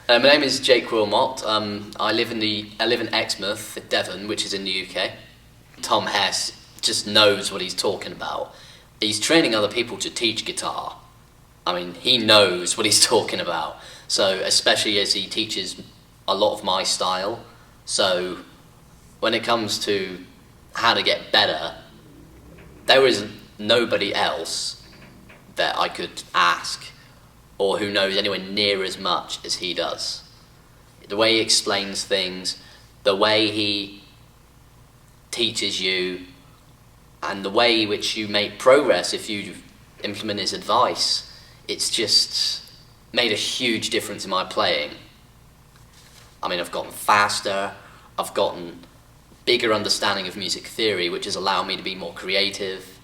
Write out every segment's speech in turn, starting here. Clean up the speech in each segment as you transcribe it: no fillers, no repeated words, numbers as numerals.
My name is Jake Wilmot. I live in Exmouth, Devon, which is in the UK. Tom Hess just knows what he's talking about. He's training other people to teach guitar. I mean, he knows what he's talking about. So, especially as he teaches a lot of my style. So, when it comes to how to get better, there is nobody else that I could ask or who knows anywhere near as much as he does. The way he explains things, the way he teaches you, and the way in which you make progress if you implement his advice, it's just made a huge difference in my playing. I mean, I've gotten faster, I've gotten bigger understanding of music theory, which has allowed me to be more creative.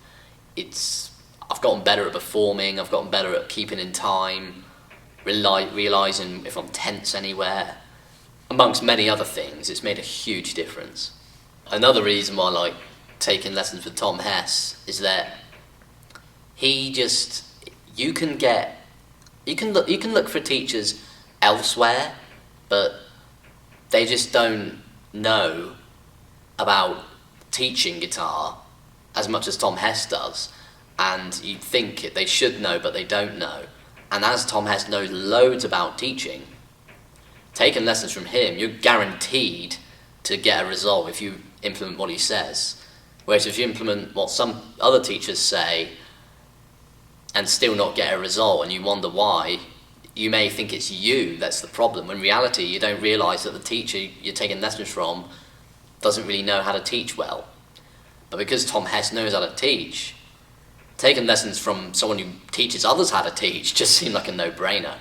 I've gotten better at performing, I've gotten better at keeping in time, realising if I'm tense anywhere. Amongst many other things, it's made a huge difference. Another reason why I like taking lessons with Tom Hess is that you can look for teachers elsewhere, but they just don't know about teaching guitar as much as Tom Hess does. And you think they should know, but they don't know. And as Tom Hess knows loads about teaching, taking lessons from him, you're guaranteed to get a result if you implement what he says. Whereas if you implement what some other teachers say and still not get a result and you wonder why, you may think it's you that's the problem, when in reality you don't realise that the teacher you're taking lessons from doesn't really know how to teach well. But because Tom Hess knows how to teach, taking lessons from someone who teaches others how to teach just seemed like a no-brainer.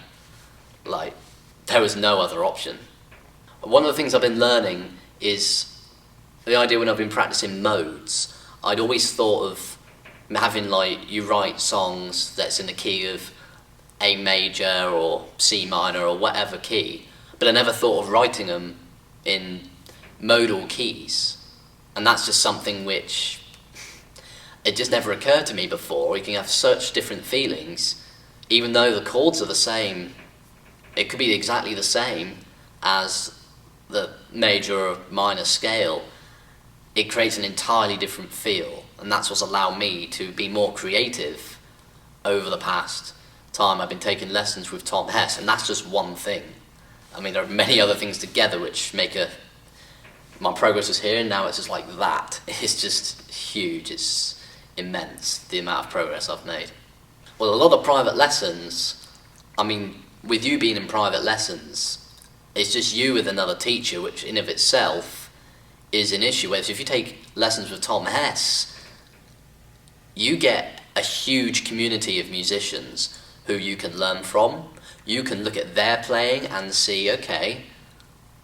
Like, there was no other option. One of the things I've been learning is the idea when I've been practicing modes. I'd always thought of having, like, you write songs that's in the key of A major or C minor or whatever key, but I never thought of writing them in modal keys. And that's just something which it just never occurred to me before. You can have such different feelings, even though the chords are the same. It could be exactly the same as the major or minor scale. It creates an entirely different feel, and that's what's allowed me to be more creative over the past time I've been taking lessons with Tom Hess, and that's just one thing. I mean, there are many other things together which make my progress is here, and now it's just like that. It's just huge. It's immense, the amount of progress I've made. Well, a lot of private lessons, I mean, with you being in private lessons, it's just you with another teacher, which in of itself is an issue. Whereas if you take lessons with Tom Hess, you get a huge community of musicians who you can learn from. You can look at their playing and see, okay,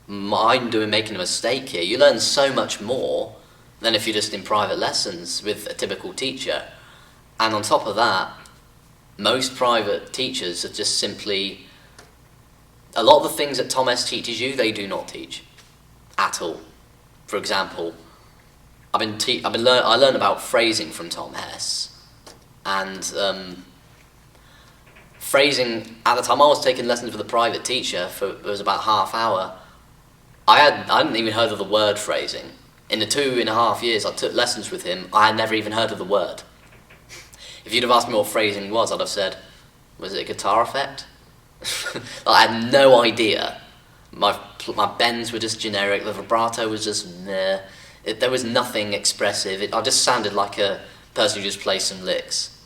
I'm making a mistake here. You learn so much more than if you're just in private lessons with a typical teacher. And on top of that, most private teachers are just simply, a lot of the things that Tom Hess teaches you, they do not teach at all. For example, I learned about phrasing from Tom Hess, and phrasing, at the time I was taking lessons with a private teacher it was about half hour, I hadn't even heard of the word phrasing. In the 2.5 years I took lessons with him, I had never even heard of the word. If you'd have asked me what phrasing was, I'd have said, was it a guitar effect? I had no idea. My bends were just generic, the vibrato was just meh. There was nothing expressive. I just sounded like a person who just plays some licks.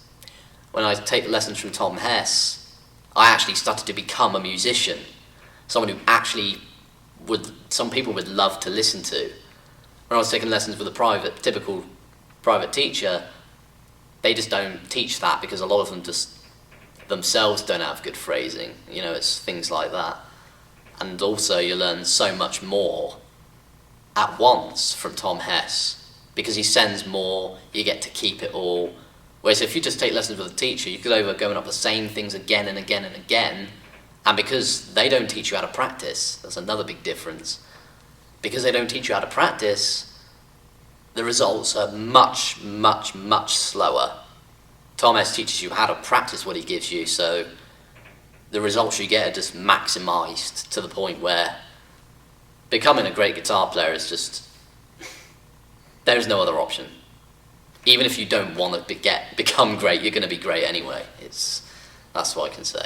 When I take lessons from Tom Hess, I actually started to become a musician. Someone who actually some people would love to listen to. When I was taking lessons with a typical private teacher, they just don't teach that because a lot of them just themselves don't have good phrasing. You know, it's things like that. And also you learn so much more at once from Tom Hess because he sends more, you get to keep it all. Whereas if you just take lessons with a teacher, you could over going up the same things again and again and again, and because they don't teach you how to practice, that's another big difference. Because they don't teach you how to practice, the results are much, much, much slower. Tom Hess teaches you how to practice what he gives you, so the results you get are just maximised to the point where becoming a great guitar player is just, there's no other option. Even if you don't want to become great, you're going to be great anyway. That's what I can say.